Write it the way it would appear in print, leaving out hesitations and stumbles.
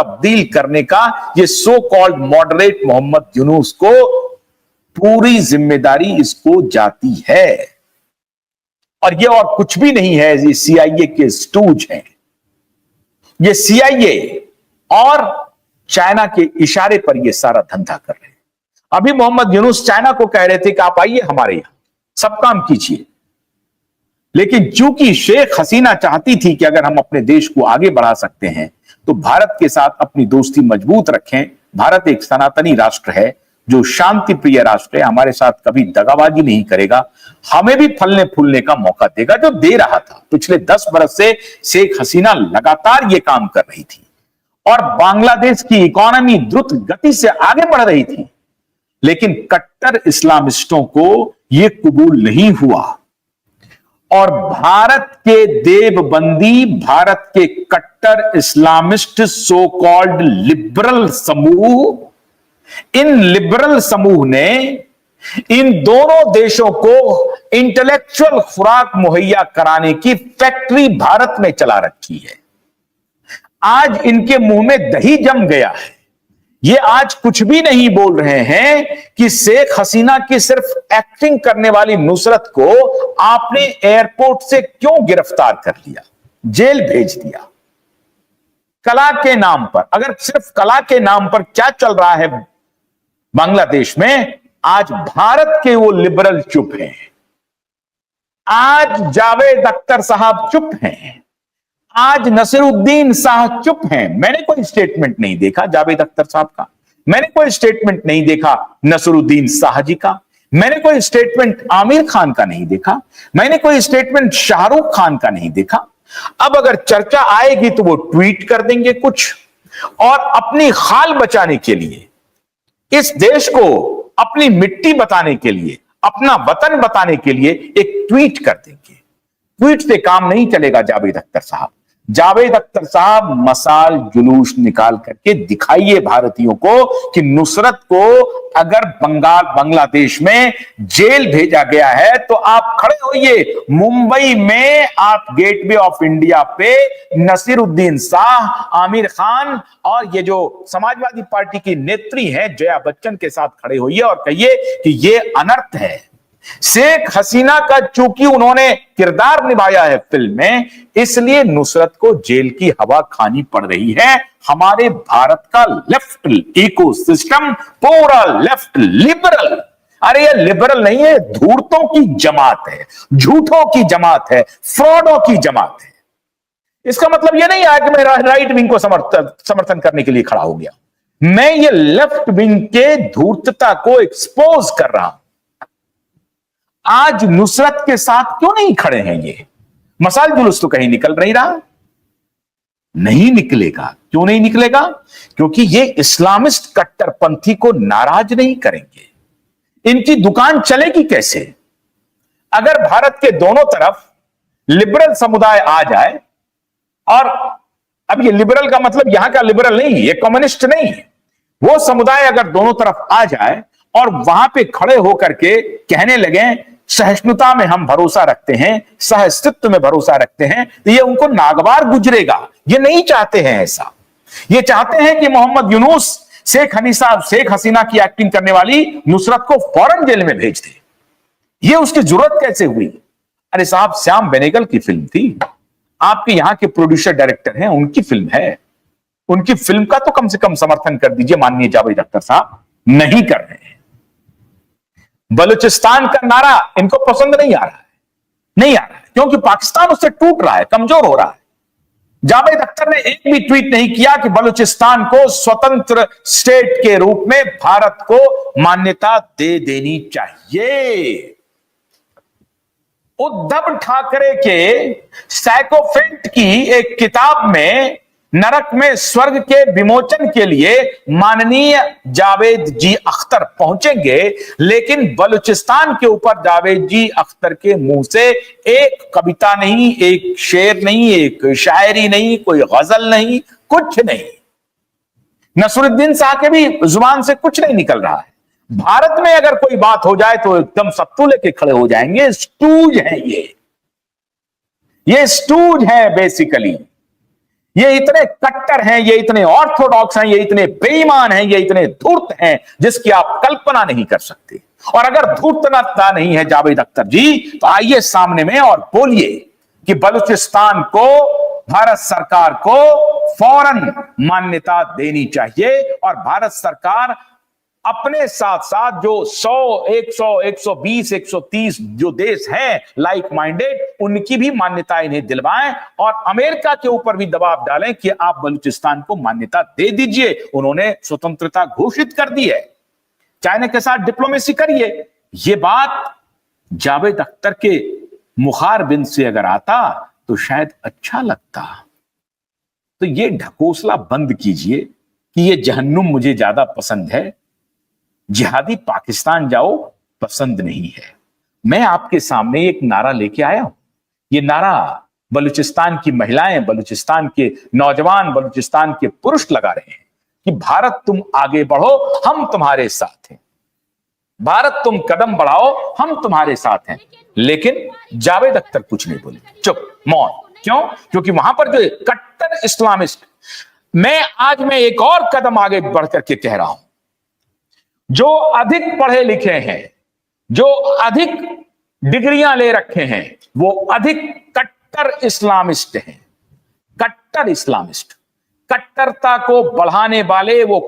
तब्दील करने का ये so called moderate Muhammad Yunus को पूरी जिम्मेदारी इसको जाती है। और ये और कुछ भी नहीं है, ये सीआईए के स्टूज हैं। ये सीआईए और चाइना के इशारे पर ये सारा धंधा कर रहे हैं। अभी मोहम्मद यूनुस चाइना को कह रहे थे कि आप आइए हमारे यहां, सब काम कीजिए, लेकिन चूंकि शेख हसीना चाहती थी कि अगर हम अपने देश को आगे बढ़ा सकते हैं तो भारत के साथ अपनी दोस्ती मजबूत रखें। भारत एक सनातनी राष्ट्र है जो शांति प्रिय राष्ट्र है, हमारे साथ कभी दगाबाजी नहीं करेगा, हमें भी फलने फूलने का मौका देगा, जो दे रहा था। पिछले 10 बरस से शेख हसीना लगातार ये काम कर रही थी और बांग्लादेश की इकोनॉमी द्रुत गति से आगे बढ़ रही थी, लेकिन कट्टर इस्लामिस्टों को यह कबूल नहीं हुआ और भारत के देवबंदी, भारत के कट्टर इस्लामिस्ट सो कॉल्ड लिबरल समूह, इन लिबरल समूह ने इन दोनों देशों को इंटेलेक्चुअल खुराक मुहैया कराने की फैक्ट्री भारत में चला रखी है। आज इनके मुंह में दही जम गया है। ये आज कुछ भी नहीं बोल रहे हैं कि शेख हसीना की सिर्फ एक्टिंग करने वाली नुसरत को आपने एयरपोर्ट से क्यों गिरफ्तार कर लिया, जेल भेज दिया कला के नाम पर। अगर सिर्फ कला के नाम पर क्या चल रहा है बांग्लादेश में, आज भारत के वो लिबरल चुप हैं, आज जावेद अख्तर साहब चुप हैं, आज नसीरुद्दीन शाह चुप हैं। मैंने कोई स्टेटमेंट नहीं देखा जावेद अख्तर साहब का, मैंने कोई स्टेटमेंट नहीं देखा नसीरुद्दीन शाह जी का, मैंने कोई स्टेटमेंट आमिर खान का नहीं देखा, मैंने कोई स्टेटमेंट शाहरुख खान का नहीं देखा। अब अगर चर्चा आएगी तो वो ट्वीट कर देंगे कुछ, और अपनी खाल बचाने के लिए, इस देश को अपनी मिट्टी बताने के लिए, अपना वतन बताने के लिए एक ट्वीट कर देंगे। ट्वीट से काम नहीं चलेगा जावेद अख्तर साहब। जावेद अख्तर साहब मसाल जुलूस निकाल करके दिखाइए भारतीयों को कि नुसरत को अगर बांग्लादेश में जेल भेजा गया है तो आप खड़े होइए। मुंबई में आप गेटवे ऑफ इंडिया पे नसीरुद्दीन शाह, आमिर खान और ये जो समाजवादी पार्टी की नेत्री हैं जया बच्चन के साथ खड़े होइए और कहिए कि ये अनर्थ है। शेख हसीना का चूंकि उन्होंने किरदार निभाया है फिल्म में, इसलिए नुसरत को जेल की हवा खानी पड़ रही है। हमारे भारत का लेफ्ट इकोसिस्टम पूरा लेफ्ट लिबरल, अरे ये लिबरल नहीं है, धूर्तों की जमात है, झूठों की जमात है, फ्रॉडों की जमात है। इसका मतलब यह नहीं है कि मैं राइट विंग को समर्थन करने के लिए खड़ा हो गया। मैं ये लेफ्ट विंग के धूर्तता को एक्सपोज कर रहा हूं। आज नुसरत के साथ क्यों नहीं खड़े हैं ये? मसाल जुलूस तो कहीं निकल नहीं रहा, नहीं निकलेगा। क्यों नहीं निकलेगा? क्योंकि ये इस्लामिस्ट कट्टरपंथी को नाराज नहीं करेंगे। इनकी दुकान चलेगी कैसे? अगर भारत के दोनों तरफ लिबरल समुदाय आ जाए, और अब ये लिबरल का मतलब यहां का लिबरल नहीं, ये कम्युनिस्ट नहीं, वो समुदाय अगर दोनों तरफ आ जाए और वहां पे खड़े होकर के कहने लगे सहिष्णुता में हम भरोसा रखते हैं, सहअस्तित्व में भरोसा रखते हैं, तो ये उनको नागवार गुजरेगा। ये नहीं चाहते हैं ऐसा। ये चाहते हैं कि मोहम्मद यूनुस शेख हसीना की एक्टिंग करने वाली नुसरत को फौरन जेल में भेज दे। ये उसकी जरूरत कैसे हुई? अरे साहब, श्याम बेनेगल की फिल्म थी, आपके यहां के प्रोड्यूसर डायरेक्टर हैं, उनकी फिल्म है, उनकी फिल्म का तो कम से कम समर्थन कर दीजिए माननीय जावेद अख्तर साहब। नहीं कर रहे हैं। बलूचिस्तान का नारा इनको पसंद नहीं आ रहा है, नहीं आ रहा है, क्योंकि पाकिस्तान उससे टूट रहा है, कमजोर हो रहा है। जावेद अख्तर ने एक भी ट्वीट नहीं किया कि बलूचिस्तान को स्वतंत्र स्टेट के रूप में भारत को मान्यता दे देनी चाहिए। उद्धव ठाकरे के साइकोफेंट की एक किताब में नरक में स्वर्ग के विमोचन के लिए माननीय जावेद जी अख्तर पहुंचेंगे, लेकिन बलूचिस्तान के ऊपर जावेद जी अख्तर के मुंह से एक कविता नहीं, एक शेर नहीं, एक शायरी नहीं, कोई गजल नहीं, कुछ नहीं। नसीरुद्दीन शाह के भी जुबान से कुछ नहीं निकल रहा है। भारत में अगर कोई बात हो जाए तो एकदम सत्तू लेके खड़े हो जाएंगे। स्टूज है ये स्टूज है बेसिकली। ये इतने कट्टर हैं, ये इतने ऑर्थोडॉक्स हैं, ये इतने बेईमान हैं, ये इतने धूर्त हैं जिसकी आप कल्पना नहीं कर सकते। और अगर धूर्तता नहीं है जावेद अख्तर जी, तो आइए सामने में और बोलिए कि बलूचिस्तान को, भारत सरकार को फौरन मान्यता देनी चाहिए और भारत सरकार अपने साथ साथ जो 100, 100, 120, 130 जो देश हैं लाइक माइंडेड, उनकी भी मान्यता इन्हें दिलवाएं और अमेरिका के ऊपर भी दबाव डालें कि आप बलूचिस्तान को मान्यता दे दीजिए। उन्होंने स्वतंत्रता घोषित कर दी है, चाइना के साथ डिप्लोमेसी करिए। यह बात जावेद अख्तर के मुखारबिंद से अगर आता तो शायद अच्छा लगता। तो ये ढकोसला बंद कीजिए कि ये जहन्नुम मुझे ज्यादा पसंद है, जिहादी पाकिस्तान जाओ पसंद नहीं है। मैं आपके सामने एक नारा लेके आया हूं। ये नारा बलूचिस्तान की महिलाएं, बलूचिस्तान के नौजवान, बलूचिस्तान के पुरुष लगा रहे हैं कि भारत तुम आगे बढ़ो, हम तुम्हारे साथ हैं। भारत तुम कदम बढ़ाओ, हम तुम्हारे साथ हैं। लेकिन जावेद अख्तर कुछ नहीं बोले, चुप, मौन। क्यों? क्योंकि वहां पर जो कट्टर इस्लामिस्ट, मैं एक और कदम आगे बढ़ करके कह रहा हूं, जो अधिक पढ़े लिखे हैं, जो अधिक डिग्रियां ले रखे हैं, वो अधिक कट्टर इस्लामिस्ट हैं। कट्टर इस्लामिस्ट, कट्टरता को बढ़ाने वाले वो